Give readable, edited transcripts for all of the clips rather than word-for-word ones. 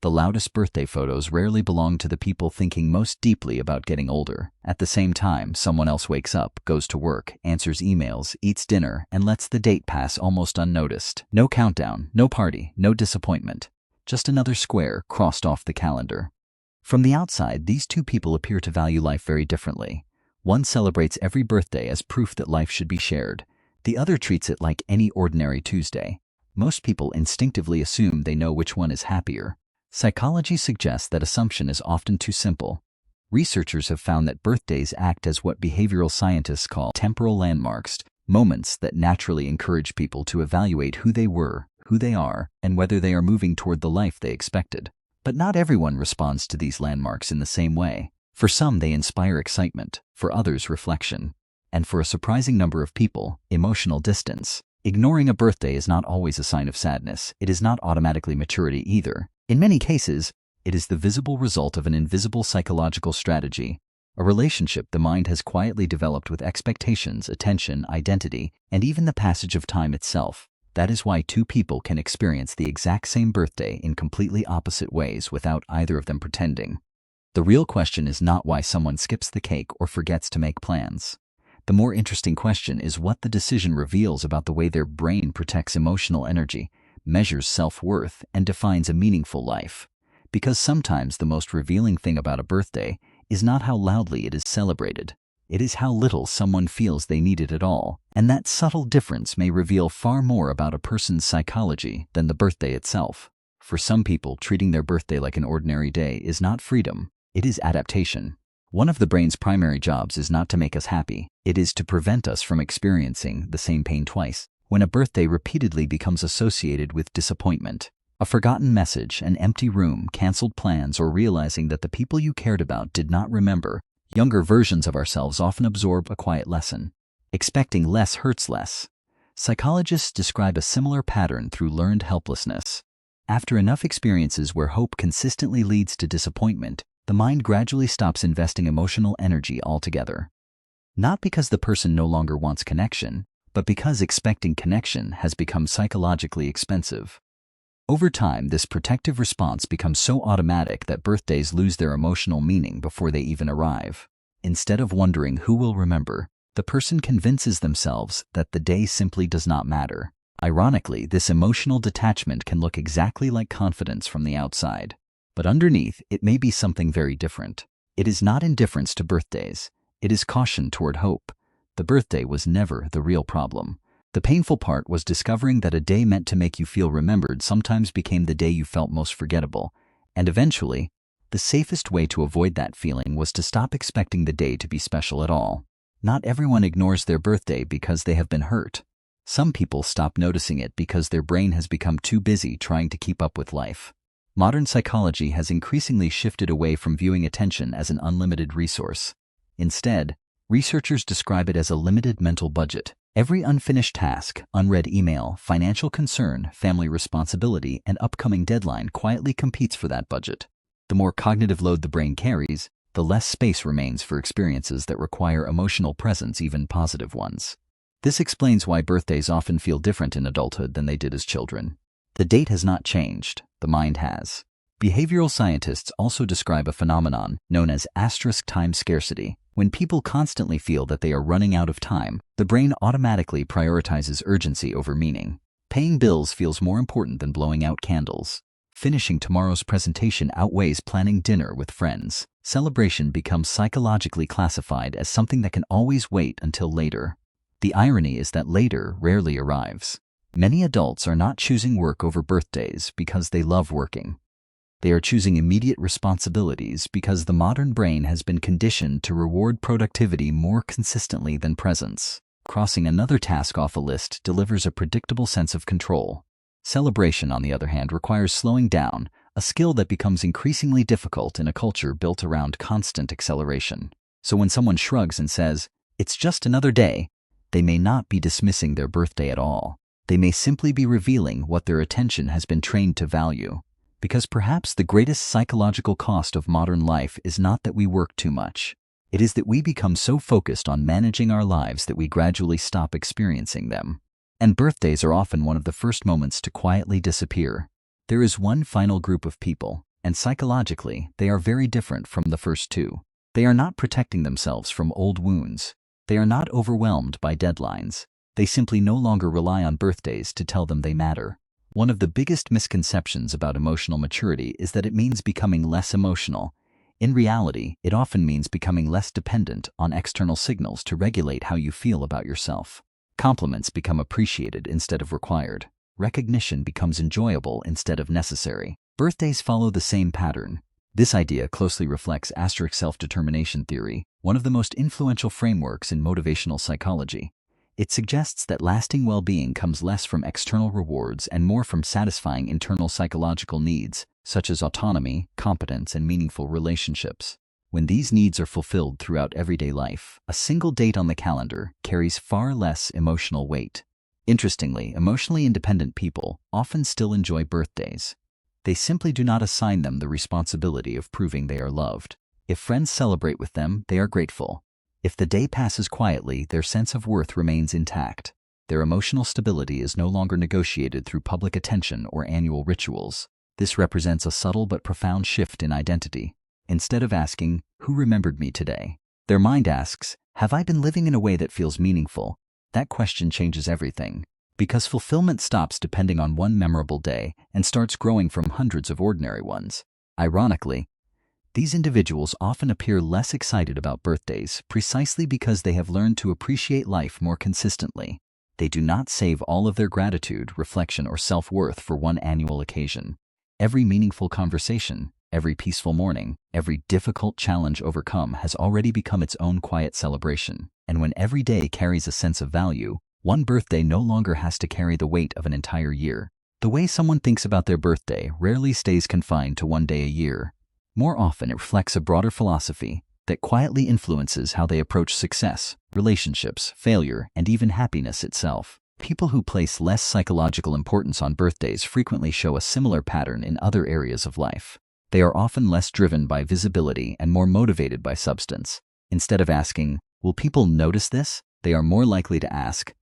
The loudest birthday photos rarely belong to the people thinking most deeply about getting older. At the same time, someone else wakes up, goes to work, answers emails, eats dinner, and lets the date pass almost unnoticed. No countdown, no party, no disappointment. Just another square crossed off the calendar. From the outside, these two people appear to value life very differently. One celebrates every birthday as proof that life should be shared. The other treats it like any ordinary Tuesday. Most people instinctively assume they know which one is happier. Psychology suggests that assumption is often too simple. Researchers have found that birthdays act as what behavioral scientists call temporal landmarks, moments that naturally encourage people to evaluate who they were, who they are, and whether they are moving toward the life they expected. But not everyone responds to these landmarks in the same way. For some, they inspire excitement, for others, reflection, and for a surprising number of people, emotional distance. Ignoring a birthday is not always a sign of sadness. It is not automatically maturity either. In many cases, it is the visible result of an invisible psychological strategy, a relationship the mind has quietly developed with expectations, attention, identity, and even the passage of time itself. That is why two people can experience the exact same birthday in completely opposite ways without either of them pretending. The real question is not why someone skips the cake or forgets to make plans. The more interesting question is what the decision reveals about the way their brain protects emotional energy, measures self-worth, and defines a meaningful life. Because sometimes the most revealing thing about a birthday is not how loudly it is celebrated. It is how little someone feels they need it at all, and that subtle difference may reveal far more about a person's psychology than the birthday itself. For some people, treating their birthday like an ordinary day is not freedom, it is adaptation. One of the brain's primary jobs is not to make us happy, it is to prevent us from experiencing the same pain twice. When a birthday repeatedly becomes associated with disappointment, a forgotten message, an empty room, canceled plans, or realizing that the people you cared about did not remember, younger versions of ourselves often absorb a quiet lesson. Expecting less hurts less. Psychologists describe a similar pattern through learned helplessness. After enough experiences where hope consistently leads to disappointment, the mind gradually stops investing emotional energy altogether. Not because the person no longer wants connection, but because expecting connection has become psychologically expensive. Over time, this protective response becomes so automatic that birthdays lose their emotional meaning before they even arrive. Instead of wondering who will remember, the person convinces themselves that the day simply does not matter. Ironically, this emotional detachment can look exactly like confidence from the outside. But underneath, it may be something very different. It is not indifference to birthdays. It is caution toward hope. The birthday was never the real problem. The painful part was discovering that a day meant to make you feel remembered sometimes became the day you felt most forgettable. And eventually, the safest way to avoid that feeling was to stop expecting the day to be special at all. Not everyone ignores their birthday because they have been hurt. Some people stop noticing it because their brain has become too busy trying to keep up with life. Modern psychology has increasingly shifted away from viewing attention as an unlimited resource. Instead, researchers describe it as a limited mental budget. Every unfinished task, unread email, financial concern, family responsibility, and upcoming deadline quietly competes for that budget. The more cognitive load the brain carries, the less space remains for experiences that require emotional presence, even positive ones. This explains why birthdays often feel different in adulthood than they did as children. The date has not changed, the mind has. Behavioral scientists also describe a phenomenon known as asterisk time scarcity. When people constantly feel that they are running out of time, the brain automatically prioritizes urgency over meaning. Paying bills feels more important than blowing out candles. Finishing tomorrow's presentation outweighs planning dinner with friends. Celebration becomes psychologically classified as something that can always wait until later. The irony is that later rarely arrives. Many adults are not choosing work over birthdays because they love working. They are choosing immediate responsibilities because the modern brain has been conditioned to reward productivity more consistently than presence. Crossing another task off a list delivers a predictable sense of control. Celebration, on the other hand, requires slowing down, a skill that becomes increasingly difficult in a culture built around constant acceleration. So when someone shrugs and says, "It's just another day," they may not be dismissing their birthday at all. They may simply be revealing what their attention has been trained to value. Because perhaps the greatest psychological cost of modern life is not that we work too much. It is that we become so focused on managing our lives that we gradually stop experiencing them. And birthdays are often one of the first moments to quietly disappear. There is one final group of people, and psychologically, they are very different from the first two. They are not protecting themselves from old wounds. They are not overwhelmed by deadlines. They simply no longer rely on birthdays to tell them they matter. One of the biggest misconceptions about emotional maturity is that it means becoming less emotional. In reality, it often means becoming less dependent on external signals to regulate how you feel about yourself. Compliments become appreciated instead of required. Recognition becomes enjoyable instead of necessary. Birthdays follow the same pattern. This idea closely reflects asterisk self-determination theory, one of the most influential frameworks in motivational psychology. It suggests that lasting well-being comes less from external rewards and more from satisfying internal psychological needs, such as autonomy, competence, and meaningful relationships. When these needs are fulfilled throughout everyday life, a single date on the calendar carries far less emotional weight. Interestingly, emotionally independent people often still enjoy birthdays. They simply do not assign them the responsibility of proving they are loved. If friends celebrate with them, they are grateful. If the day passes quietly, their sense of worth remains intact. Their emotional stability is no longer negotiated through public attention or annual rituals. This represents a subtle but profound shift in identity. Instead of asking, "Who remembered me today?" their mind asks, "Have I been living in a way that feels meaningful?" That question changes everything, because fulfillment stops depending on one memorable day and starts growing from hundreds of ordinary ones. Ironically, these individuals often appear less excited about birthdays precisely because they have learned to appreciate life more consistently. They do not save all of their gratitude, reflection, or self-worth for one annual occasion. Every meaningful conversation, every peaceful morning, every difficult challenge overcome has already become its own quiet celebration. And when every day carries a sense of value, one birthday no longer has to carry the weight of an entire year. The way someone thinks about their birthday rarely stays confined to one day a year. More often, it reflects a broader philosophy that quietly influences how they approach success, relationships, failure, and even happiness itself. People who place less psychological importance on birthdays frequently show a similar pattern in other areas of life. They are often less driven by visibility and more motivated by substance. Instead of asking, "Will people notice this?" they are more likely to ask,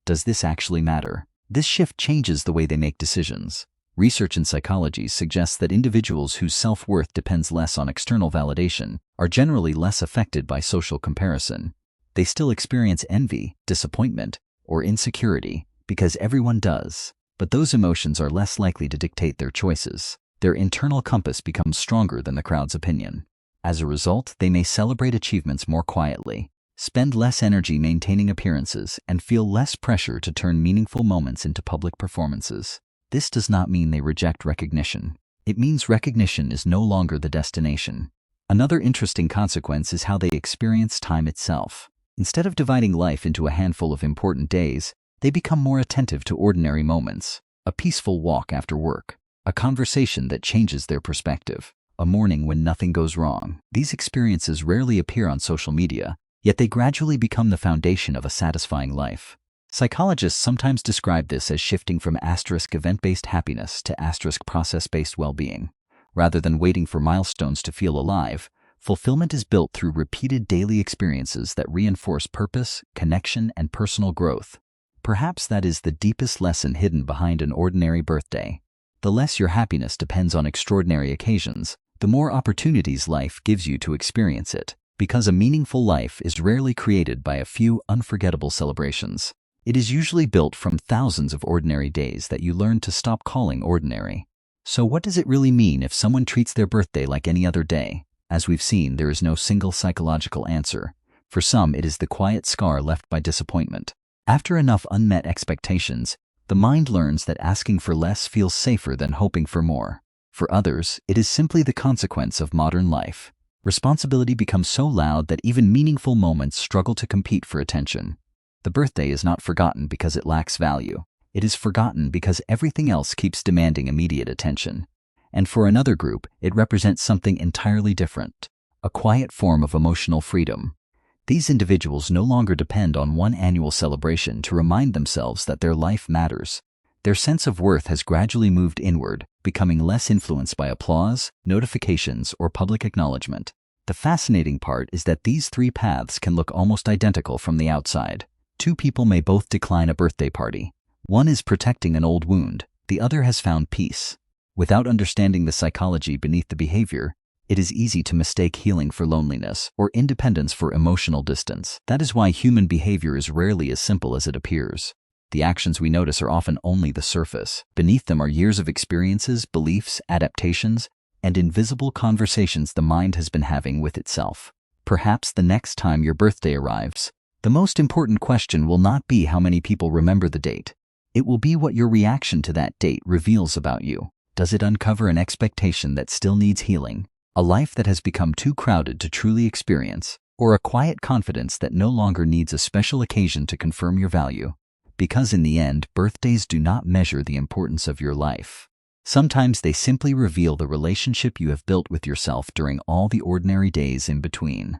"Does this actually matter?" This shift changes the way they make decisions. Research in psychology suggests that individuals whose self-worth depends less on external validation are generally less affected by social comparison. They still experience envy, disappointment, or insecurity because everyone does, but those emotions are less likely to dictate their choices. Their internal compass becomes stronger than the crowd's opinion. As a result, they may celebrate achievements more quietly, spend less energy maintaining appearances, and feel less pressure to turn meaningful moments into public performances. This does not mean they reject recognition. It means recognition is no longer the destination. Another interesting consequence is how they experience time itself. Instead of dividing life into a handful of important days, they become more attentive to ordinary moments. A peaceful walk after work, a conversation that changes their perspective, a morning when nothing goes wrong. These experiences rarely appear on social media, yet they gradually become the foundation of a satisfying life. Psychologists sometimes describe this as shifting from asterisk event-based happiness to asterisk process-based well-being. Rather than waiting for milestones to feel alive, fulfillment is built through repeated daily experiences that reinforce purpose, connection, and personal growth. Perhaps that is the deepest lesson hidden behind an ordinary birthday. The less your happiness depends on extraordinary occasions, the more opportunities life gives you to experience it, because a meaningful life is rarely created by a few unforgettable celebrations. It is usually built from thousands of ordinary days that you learn to stop calling ordinary. So what does it really mean if someone treats their birthday like any other day? As we've seen, there is no single psychological answer. For some, it is the quiet scar left by disappointment. After enough unmet expectations, the mind learns that asking for less feels safer than hoping for more. For others, it is simply the consequence of modern life. Responsibility becomes so loud that even meaningful moments struggle to compete for attention. The birthday is not forgotten because it lacks value. It is forgotten because everything else keeps demanding immediate attention. And for another group, it represents something entirely different, a quiet form of emotional freedom. These individuals no longer depend on one annual celebration to remind themselves that their life matters. Their sense of worth has gradually moved inward, becoming less influenced by applause, notifications, or public acknowledgement. The fascinating part is that these three paths can look almost identical from the outside. Two people may both decline a birthday party. One is protecting an old wound, the other has found peace. Without understanding the psychology beneath the behavior, it is easy to mistake healing for loneliness or independence for emotional distance. That is why human behavior is rarely as simple as it appears. The actions we notice are often only the surface. Beneath them are years of experiences, beliefs, adaptations, and invisible conversations the mind has been having with itself. Perhaps the next time your birthday arrives, the most important question will not be how many people remember the date. It will be what your reaction to that date reveals about you. Does it uncover an expectation that still needs healing, a life that has become too crowded to truly experience, or a quiet confidence that no longer needs a special occasion to confirm your value? Because in the end, birthdays do not measure the importance of your life. Sometimes they simply reveal the relationship you have built with yourself during all the ordinary days in between.